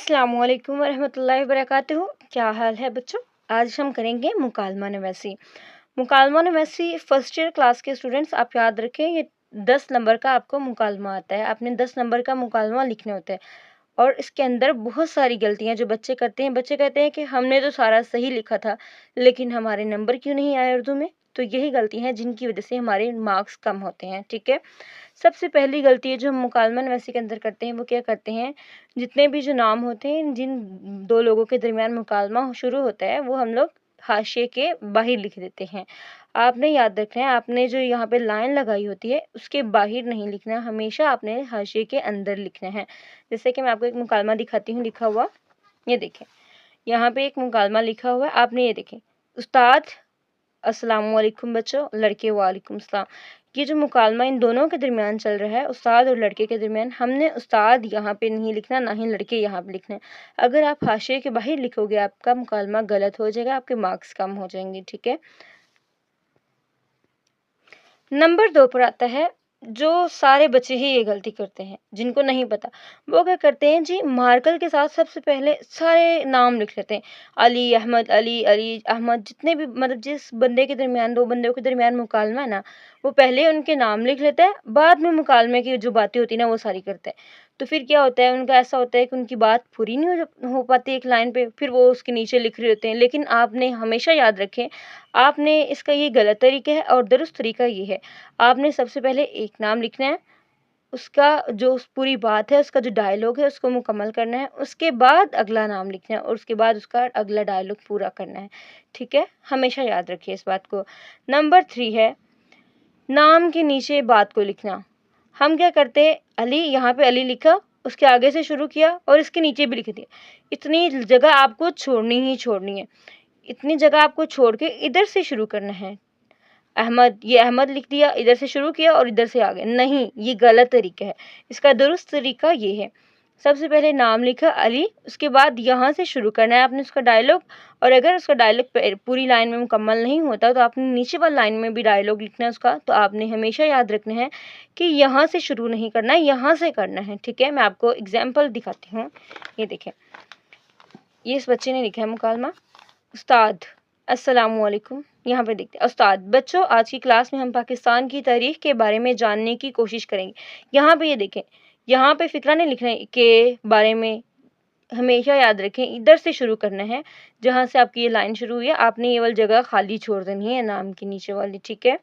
अस्सलामुअलैकुम वरहमतुल्लाहि वबरकातुहू। क्या हाल है बच्चों? आज हम करेंगे मुकालमा नवैसी। मुकालमा नवैसी फर्स्ट ईयर क्लास के स्टूडेंट्स आप याद रखें, ये 10 नंबर का आपको मुकालमा आता है। आपने 10 नंबर का मुकालमा लिखने होते हैं और इसके अंदर बहुत सारी गलतियां जो बच्चे करते हैं। बच्चे कहते हैं कि हमने तो सारा सही लिखा था लेकिन हमारे नंबर क्यों नहीं आए उर्दू में। तो यही गलती हैं जिनकी वजह से हमारे मार्क्स कम होते हैं। ठीक है, सबसे पहली गलती है जो हम मुकालमा नवैसी के अंदर करते हैं, वो क्या करते हैं, जितने भी जो नाम होते हैं, जिन दो लोगों के दरमियान मुकालमा शुरू होता है, वो हम लोग हाशिए के बाहर लिख देते हैं। आपने याद रखना है, आपने जो यहाँ पे लाइन लगाई होती है उसके बाहर नहीं लिखना, हमेशा आपने हाशिए के अंदर लिखना है। जैसे कि मैं आपको एक मुकालमा दिखाती हूँ लिखा हुआ, ये देखें, यहाँ पे एक मुकालमा लिखा हुआ है, आपने ये देखें, उस्ताद अस्सलामुअलैकुम बच्चों, लड़के वालेकुम सलाम। ये जो मुकालमा इन दोनों के दरमियान चल रहा है, उस्ताद और लड़के के दरमियान, हमने उस्ताद यहाँ पे नहीं लिखना, ना ही लड़के यहाँ पे लिखना है। अगर आप हाशिए के बाहर लिखोगे आपका मुकालमा गलत हो जाएगा, आपके मार्क्स कम हो जाएंगे। ठीक है, नंबर 2 पर आता है, जो सारे बच्चे ही ये गलती करते हैं, जिनको नहीं पता, वो क्या करते हैं जी, मार्कर के साथ सबसे पहले सारे नाम लिख लेते हैं। अली अहमद, अली अली अहमद, जितने भी मतलब जिस बंदे के दरमियान, दो बंदों के दरमियान मुकालमा है ना, वो पहले उनके नाम लिख लेता है, बाद में मुकालमे की जो बातें होती है ना वो सारी करता है। तो फिर क्या होता है, उनका ऐसा होता है कि उनकी बात पूरी नहीं हो पाती एक लाइन पे, फिर वो उसके नीचे लिख रहे होते हैं। लेकिन आपने हमेशा याद रखें, आपने इसका ये गलत तरीका है और दुरुस्त तरीका ये है, आपने सबसे पहले एक नाम लिखना है, उसका जो पूरी बात है, उसका जो डायलॉग है उसको मुकम्मल करना है, उसके बाद अगला नाम लिखना है और उसके बाद उसका अगला डायलॉग पूरा करना है। ठीक है, हमेशा याद रखिए इस बात को। नंबर 3 है, नाम के नीचे बात को लिखना। हम क्या करते हैं, अली, यहाँ पे अली लिखा, उसके आगे से शुरू किया और इसके नीचे भी लिख दिया। इतनी जगह आपको छोड़नी ही छोड़नी है, इतनी जगह आपको छोड़ के इधर से शुरू करना है। अहमद, ये अहमद लिख दिया, इधर से शुरू किया और इधर से आगे, नहीं, ये गलत तरीका है। इसका दुरुस्त तरीका ये है, सबसे पहले नाम लिखा अली, उसके बाद यहाँ से शुरू करना है आपने उसका डायलॉग, और अगर उसका डायलॉग पूरी लाइन में मुकम्मल नहीं होता तो आपने नीचे वाली लाइन में भी डायलॉग लिखना है उसका। तो आपने हमेशा याद रखना है कि यहाँ से शुरू नहीं करना है, यहाँ से करना है। ठीक है, मैं आपको एग्जाम्पल दिखाती हूँ, ये देखें, ये इस बच्चे ने लिखा है मुकालमा, उस्ताद अस्सलामुअलैकुम। यहाँ पे देखते हैं, उस्ताद। बच्चों, आज की क्लास में हम पाकिस्तान की तारीख के बारे में जानने की कोशिश करेंगे। यहाँ पे ये देखें, यहाँ पे फिक्रा नहीं लिखना है के बारे में, हमेशा याद रखें इधर से शुरू करना है, जहाँ से आपकी ये लाइन शुरू हुई है, आपने ये वाली जगह खाली छोड़ देनी है नाम के नीचे वाली। ठीक है,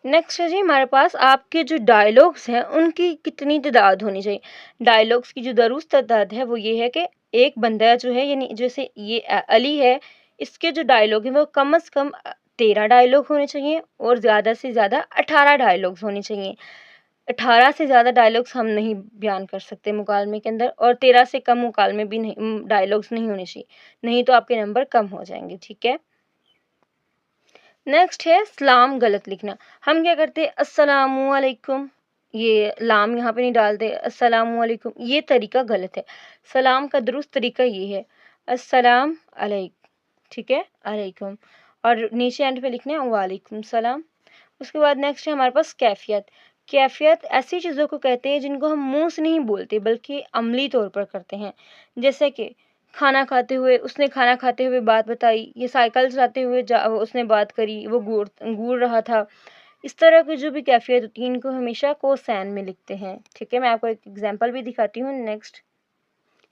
नेक्स्ट है जी हमारे पास, आपके जो डायलॉग्स हैं उनकी कितनी तादाद होनी चाहिए। डायलॉग्स की जो दुरुस्त तादाद है वो ये है कि एक बंदा जो है, यानी जैसे ये अली है, इसके जो डायलॉग हैं वो कम से कम 13 डायलॉग होने चाहिए और ज़्यादा से ज़्यादा 18 डायलॉग्स होने चाहिए। 18 से ज़्यादा डायलॉग्स हम नहीं बयान कर सकते मुकालमे के अंदर, और 13 से कम मुकालमे भी नहीं, डायलॉग्स नहीं होने चाहिए, नहीं तो आपके नंबर कम हो जाएंगे। ठीक है, नेक्स्ट है सलाम गलत लिखना। हम क्या करते हैं, अस्सलामुअलैकुम, ये लाम यहाँ पे नहीं डालते, अस्सलामुअलैकुम, ये तरीका गलत है। सलाम का दुरुस्त तरीका ये है, अस्सलाम अलैकुम। ठीक है, अलैकुम, और नीचे एंड पे लिखना है वालेकुम सलाम। उसके बाद नेक्स्ट है हमारे पास कैफियत। कैफियत ऐसी चीज़ों को कहते हैं जिनको हम मुंह से नहीं बोलते बल्कि अमली तौर पर करते हैं। जैसे कि खाना खाते हुए, उसने खाना खाते हुए बात बताई, ये साइकिल चलाते हुए उसने बात करी, वो घूर रहा था। इस तरह की जो भी कैफियत होती है इनको हमेशा कोसैन में लिखते हैं। ठीक है, मैं आपको एक एग्जांपल भी दिखाती हूँ। नेक्स्ट,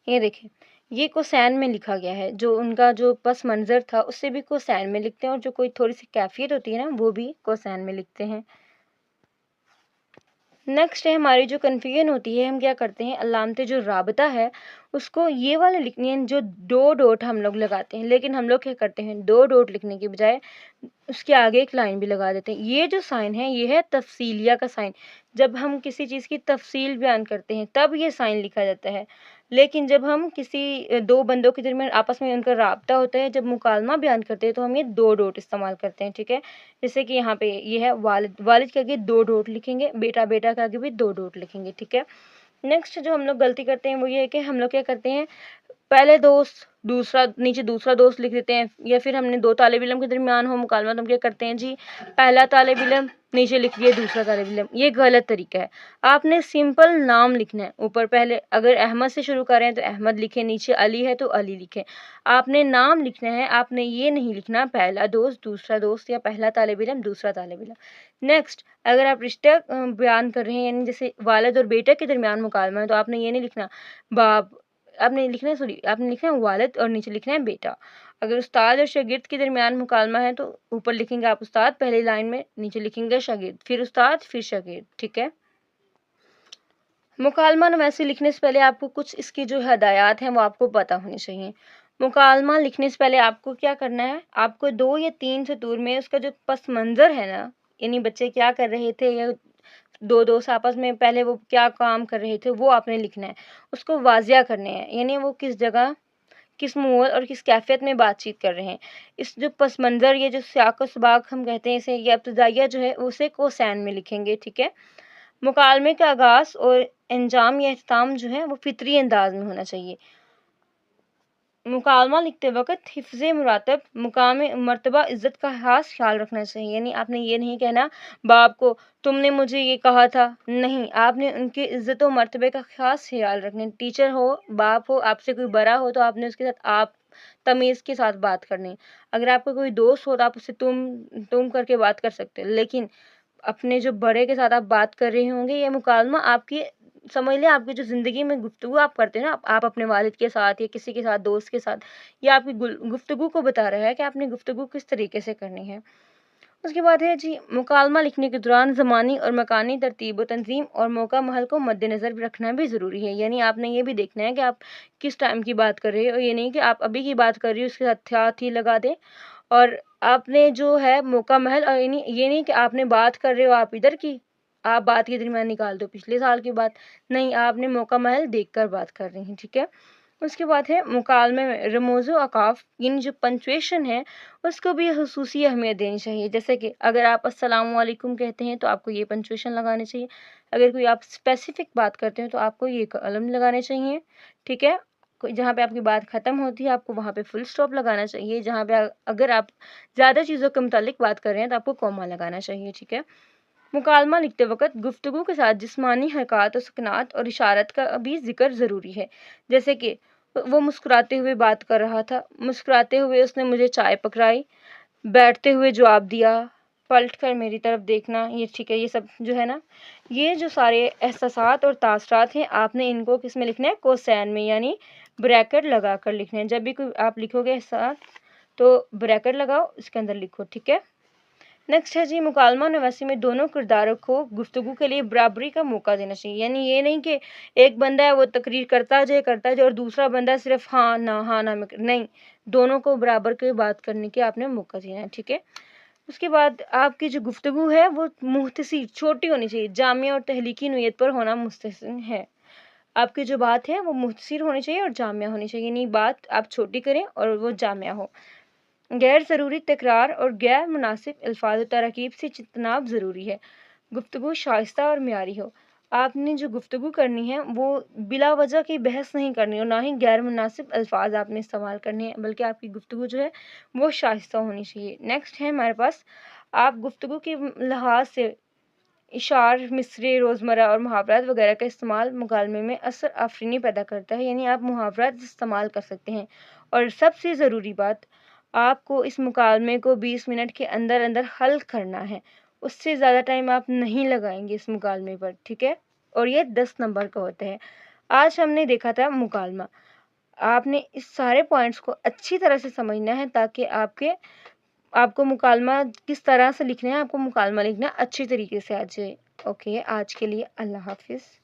ये देखें, ये कोसैन में लिखा गया है, जो उनका जो पस मंज़र था उससे भी कोसैन में लिखते हैं, और जो कोई थोड़ी सी कैफियत होती है ना वो भी कोसैन में लिखते हैं। नेक्स्ट है हमारी जो कन्फ्यूजन होती है, हम क्या करते हैं, अलामते जो राबता है उसको ये वाले लिखनी है, जो दो डॉट हम लोग लगाते हैं, लेकिन हम लोग क्या करते हैं, दो डॉट लिखने के बजाय उसके आगे एक लाइन भी लगा देते हैं। ये जो साइन है ये है तफसीलिया का साइन। जब हम किसी चीज़ की तफसील बयान करते हैं तब ये साइन लिखा जाता है, लेकिन जब हम किसी दो बंदों के दरमियान आपस में उनका राब्ता होता है, जब मुकालमा बयान करते हैं तो हम ये दो डॉट इस्तेमाल करते हैं। ठीक है, जैसे कि यहाँ पे ये है वालिद, वालिद के आगे दो डॉट लिखेंगे, बेटा, बेटा के आगे भी दो डॉट लिखेंगे। ठीक है, नेक्स्ट जो हम लोग गलती करते हैं वो ये है कि हम लोग क्या करते हैं, पहले दोस्त, दूसरा नीचे दूसरा दोस्त लिख देते हैं, या फिर हमने दो तालिब इल्म के दरमियान हो मुकालमा तो हम क्या करते हैं जी, पहला तालिब इल्म नीचे लिख दिया दूसरा तालिब इल्म। ये गलत तरीका है। आपने सिंपल नाम लिखना है ऊपर, पहले अगर अहमद से शुरू कर रहे हैं तो अहमद लिखें, नीचे अली है तो अली लिखें। आपने नाम लिखना है, आपने ये नहीं लिखना पहला दोस्त दूसरा दोस्त या पहला तालिब इल्म दूसरा तालिब इल्म। नेक्स्ट, अगर आप रिश्ता बयान कर रहे हैं, यानी जैसे वालिद और बेटा के दरमियान मुकालमा है, तो आपने ये नहीं लिखना बाप, आपने लिखना है सॉरी आपने लिखना है वालिद और नीचे लिखना है बेटा। अगर उस्ताद और शागिर्द के दरमियान मुकालमा है तो ऊपर लिखेंगे आप उस्ताद पहली लाइन में, नीचे लिखेंगे शागिर्द, फिर उस्ताद फिर शागिर्द, ठीक है। मुकालमा नवैसी लिखने से पहले आपको कुछ इसकी जो हदायत हैं वो आपको पता होनी चाहिए। मुकालमा लिखने से पहले आपको क्या करना है, आपको 2 या 3 सतूर में उसका जो पस मंज़र है ना, यानी बच्चे क्या कर रहे थे या दो दोस्त आपस में पहले वो क्या काम कर रहे थे वो आपने लिखना है, उसको वाज़िया करने हैं, यानी वो किस जगह, किस माहौल और किस कैफ़ियत में बातचीत कर रहे हैं। इस जो पस मंज़र, ये जो सियाक़-व-सबाक़ हम कहते हैं इसे, ये इब्तिदाइया जो है उसे कोसैन में लिखेंगे, ठीक है। मुकालमे का आगाज़ और अंजाम या इख्तिताम जो है वो फ़ितरी अंदाज़ में होना चाहिए। मुकालमा लिखते वक़्त हिफ़्ज़ मुरातब, मुकाम मर्तबा, इज़्ज़त का ख़ास ख़्याल रखना चाहिए। यानी आपने ये नहीं कहना बाप को तुमने मुझे ये कहा था, नहीं, आपने उनकी इज़्ज़त व मर्तबे का ख़ास ख़्याल रखना है। टीचर हो, बाप हो, आपसे कोई बड़ा हो तो आपने उसके साथ आप तमीज़ के साथ बात करनी है। अगर आपका कोई दोस्त हो तो आप उससे तुम करके बात कर सकते हो, लेकिन अपने जो बड़े के साथ आप बात कर रहे होंगे, ये मुकालमा आपकी, समझ लें आपकी जो ज़िंदगी में गुफ्तगू आप करते हैं ना, आप अपने वालिद के साथ या किसी के साथ, दोस्त के साथ, ये आपकी गुफ्तगू को बता रहा है कि आपने गुफ्तगू किस तरीके से करनी है। उसके बाद है जी, मुकालमा लिखने के दौरान ज़मानी और मकानी तरतीब व तंज़ीम और मौका महल को मद्देनज़र रखना भी ज़रूरी है। यानी आपने ये भी देखना है कि आप किस टाइम की बात कर रहे हो, ये नहीं कि आप अभी की बात कर रही हो उसके साथ था थी लगा दें। और आपने जो है मौका महल, और ये नहीं कि आपने बात कर रहे हो आप इधर की, आप बात के दरमियान निकाल दो पिछले साल की बात, नहीं, आपने मौका महल देखकर बात कर रही हैं, ठीक है। उसके बाद है मुकालमे में रमूज़ व औक़ाफ़, यानी जो पंक्चुएशन है उसको भी ख़ुसूसी अहमियत देनी चाहिए। जैसे कि अगर आप अस्सलामु अलैकुम कहते हैं तो आपको ये पंक्चुएशन लगाने चाहिए। अगर कोई आप स्पेसिफ़िक बात करते हैं तो आपको ये कलम लगाने चाहिए, ठीक है। कोई जहाँ पे आपकी बात ख़त्म होती है आपको वहाँ पे फुल स्टॉप लगाना चाहिए। जहाँ पे अगर आप ज़्यादा चीज़ों के मुतालिक बात कर रहे हैं तो आपको कॉमा लगाना चाहिए, ठीक है। मुकालमा लिखते वक़्त गुफ्तगू के साथ जिस्मानी हरकत और सुकनात और इशारत का भी ज़िक्र ज़रूरी है। जैसे कि वो मुस्कुराते हुए बात कर रहा था, मुस्कुराते हुए उसने मुझे चाय पकड़ाई, बैठते हुए जवाब दिया, पलट कर मेरी तरफ देखना, ये ठीक है। ये सब जो है ना, ये जो सारे एहसासात और तासरात हैं, आपने इनको किस में लिखना है, कोसैन में, यानी ब्रैकेट लगा कर लिखना है। जब भी कोई आप लिखोगे एहसास तो ब्रैकेट लगाओ, इसके अंदर लिखो, ठीक है। नेक्स्ट है जी, मुकालमा नवासी में दोनों किरदारों को गुफ्तगू के लिए बराबरी का मौका देना चाहिए। यानी ये नहीं कि एक बंदा है वो तकरीर करता जाए और दूसरा बंदा सिर्फ हाँ ना में नहीं, दोनों को बराबर के बात करने के आपने मौका देना है, ठीक है। उसके बाद आपकी जो गुफ्तगू है वो मुख्तसर छोटी होनी चाहिए, जामिया और तहलीकी नोयत पर होना मुस्तहसन है। आपकी जो बात है वो मुख्तसर होनी चाहिए और जामिया होनी चाहिए, यानी बात आप छोटी करें और वो जामिया हो। गैर ज़रूरी तकरार और गैर मुनासिब अल्फाज और तरकीब से इज्तनाब ज़रूरी है। गुफ्तगू शाइस्ता और मियारी हो। आपने जो गुफ्तगू करनी है वो बिला वजह की बहस नहीं करनी और ना ही गैर मुनासिब अल्फाज आपने इस्तेमाल करने हैं, बल्कि आपकी गुफ्तगू जो है वो शाइस्ता होनी चाहिए। नेक्स्ट है हमारे पास, आप गुफ्तगू के लिहाज से इशार, मिसरे, रोज़मर्रा और मुहावरात वगैरह का इस्तेमाल मुकालमे में असर आफरीनी पैदा करता है, यानी आप मुहावरात इस्तेमाल कर सकते हैं। और सबसे ज़रूरी बात, आपको इस मुकालमे को 20 मिनट के अंदर अंदर हल करना है, उससे ज़्यादा टाइम आप नहीं लगाएंगे इस मुकालमे पर, ठीक है। और ये 10 नंबर का होता है। आज हमने देखा था मुकालमा, आपने इस सारे पॉइंट्स को अच्छी तरह से समझना है ताकि आपको मुकालमा किस तरह से लिखना है, आपको मुकालमा लिखना अच्छी तरीके से आ जाए। ओके, आज के लिए अल्लाह हाफ़िज़।